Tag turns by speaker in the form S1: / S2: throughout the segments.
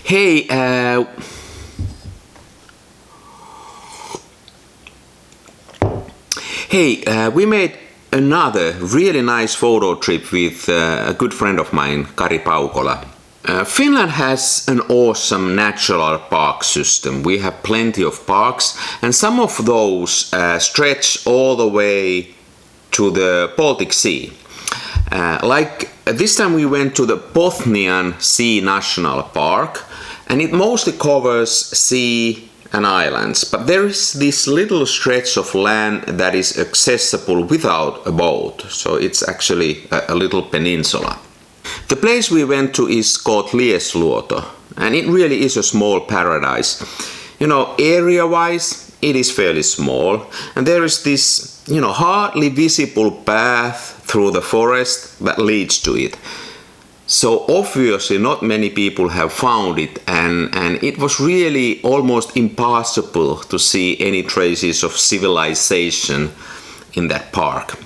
S1: Hey, we made another really nice photo trip with a good friend of mine, Kari Paukola. Finland has an awesome natural park system. We have plenty of parks, and some of those stretch all the way to the Baltic Sea. Like this time we went to the Bothnian Sea National Park, and it mostly covers sea and islands, but there is this little stretch of land that is accessible without a boat, so it's actually a little peninsula. The place we went to is called Liesluoto, and it really is a small paradise. You know, area-wise, it is fairly small, and there is this, hardly visible path through the forest that leads to it. So obviously not many people have found it, and it was really almost impossible to see any traces of civilization in that park.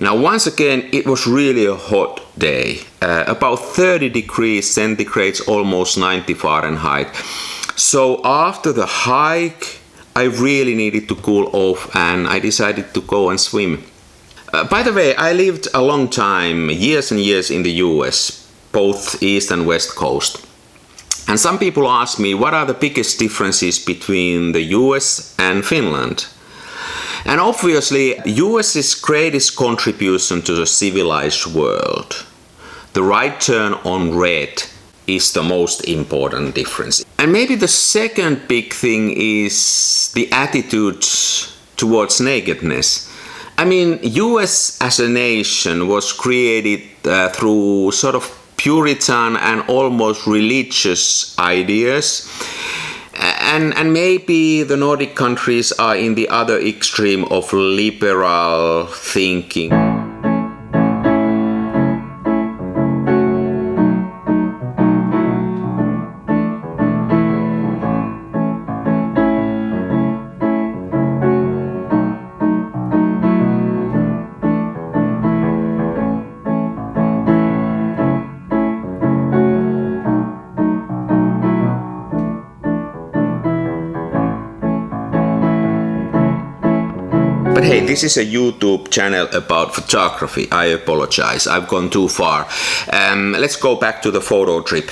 S1: Now once again, it was really a hot day, about 30 degrees centigrade, almost 90 Fahrenheit. So after the hike, I really needed to cool off, and I decided to go and swim. By the way, I lived a long time, years and years in the US, both East and West Coast. And some people ask me, what are the biggest differences between the US and Finland? And obviously, US's greatest contribution to the civilized world, the right turn on red, is the most important difference. And maybe the second big thing is the attitude towards nakedness. I mean, US as a nation was created through sort of Puritan and almost religious ideas. And maybe the Nordic countries are in the other extreme of liberal thinking. But hey, this is a YouTube channel about photography. I apologize, I've gone too far. Let's go back to the photo trip.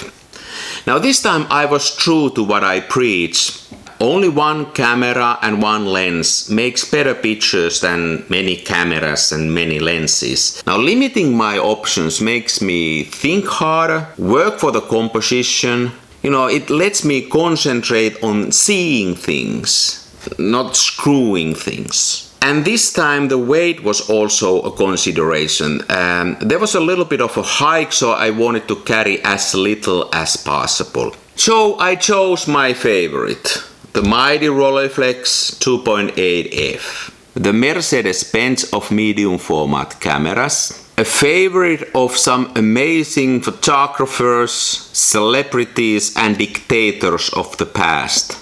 S1: Now this time I was true to what I preach. Only one camera and one lens makes better pictures than many cameras and many lenses. Now limiting my options makes me think harder, work for the composition. It lets me concentrate on seeing things, not screwing things. And this time the weight was also a consideration. There was a little bit of a hike, so I wanted to carry as little as possible. So I chose my favorite, the mighty Rolleiflex 2.8F, the Mercedes-Benz of medium format cameras, a favorite of some amazing photographers, celebrities and dictators of the past.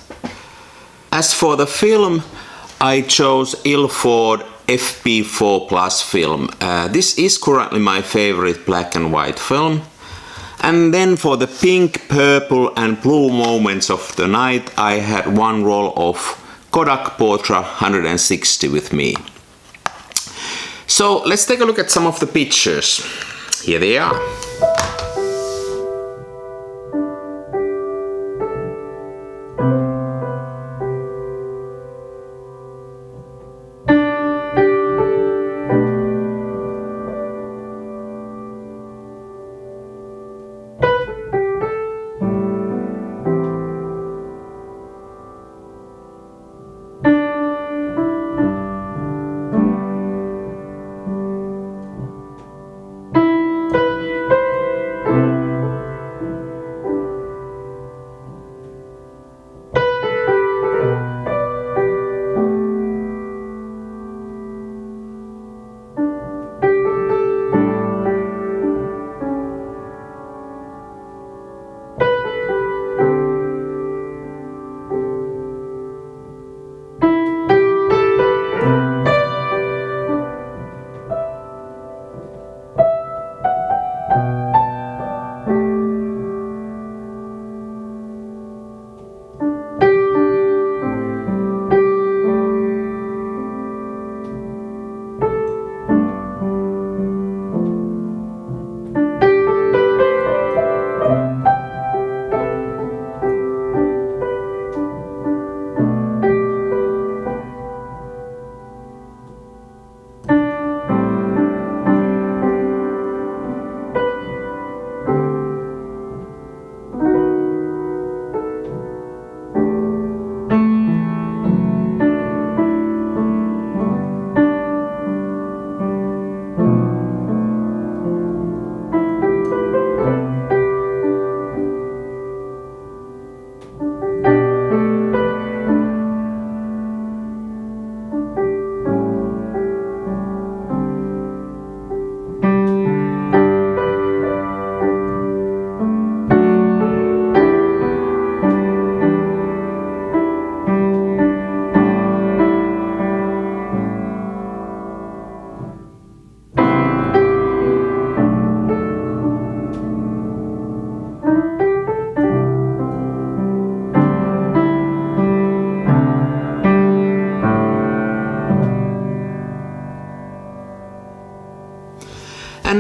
S1: As for the film, I chose Ilford FP4 Plus film. This is currently my favorite black and white film. And then for the pink, purple and blue moments of the night, I had one roll of Kodak Portra 160 with me. So let's take a look at some of the pictures. Here they are.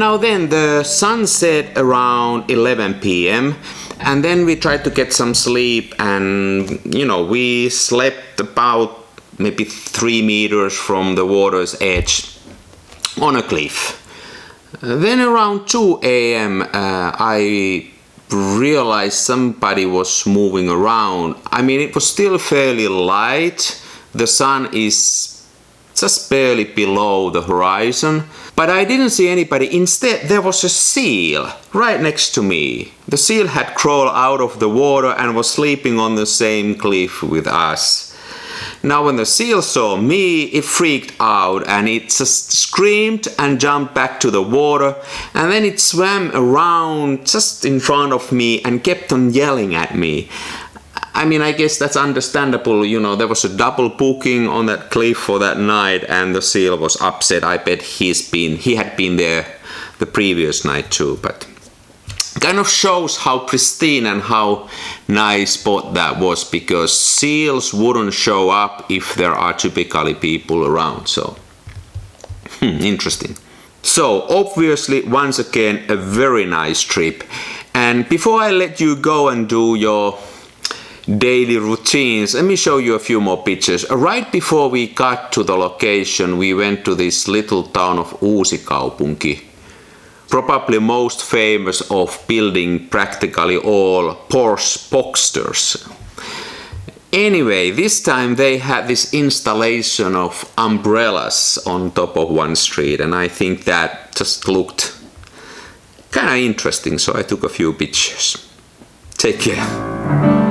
S1: now then the sun set around 11 p.m. and then we tried to get some sleep, and we slept about maybe 3 meters from the water's edge on a cliff. Then around 2 a.m. I realized somebody was moving around. I mean, it was still fairly light. The sun is just barely below the horizon, but I didn't see anybody. Instead, there was a seal right next to me. The seal had crawled out of the water and was sleeping on the same cliff with us. Now when the seal saw me, it freaked out and it just screamed and jumped back to the water, and then it swam around just in front of me and kept on yelling at me. I mean, I guess that's understandable. There was a double booking on that cliff for that night, and the seal was upset. I bet he had been there the previous night too, but kind of shows how pristine and how nice spot that was, because seals wouldn't show up if there are typically people around. So interesting. So obviously, once again, a very nice trip. And before I let you go and do your daily routines, let me show you a few more pictures. Right before we got to the location, we went to this little town of Uusikaupunki, probably most famous of building practically all Porsche Boxsters. Anyway, this time they had this installation of umbrellas on top of one street, and I think that just looked kind of interesting, so I took a few pictures. Take care.